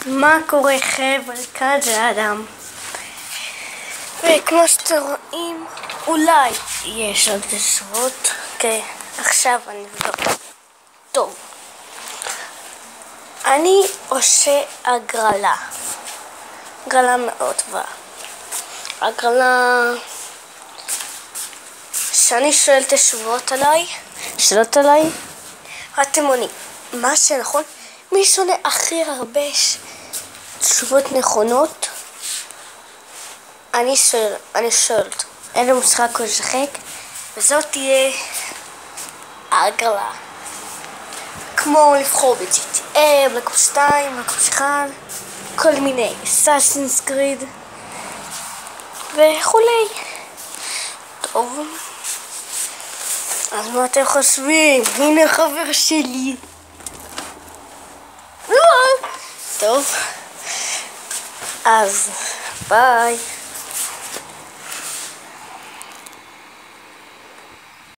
מה קורה חבר'ה? כאן זה אדם, וכמו שאתם רואים אולי יש עוד תשובות. אוקיי, עכשיו אני אבדוק. טוב, אני עושה הגרלה מאוד טובה. הגרלה שאני שואל תשובות עליי, שאלות עליי, ואתם עונים מה שנכון. מי שונא הכי הרבה תשובות נכונות, אני שואל, אין לי משחק או לשחק, וזאת תהיה ההגרלה. כמו לבחור ב-GTA, בלק אופס 2, בלק אופס 1, כל מיני, אסאסינס קריד וכולי. טוב, אז מה אתם חושבים? הנה חבר שלי. טוב, אז ביי.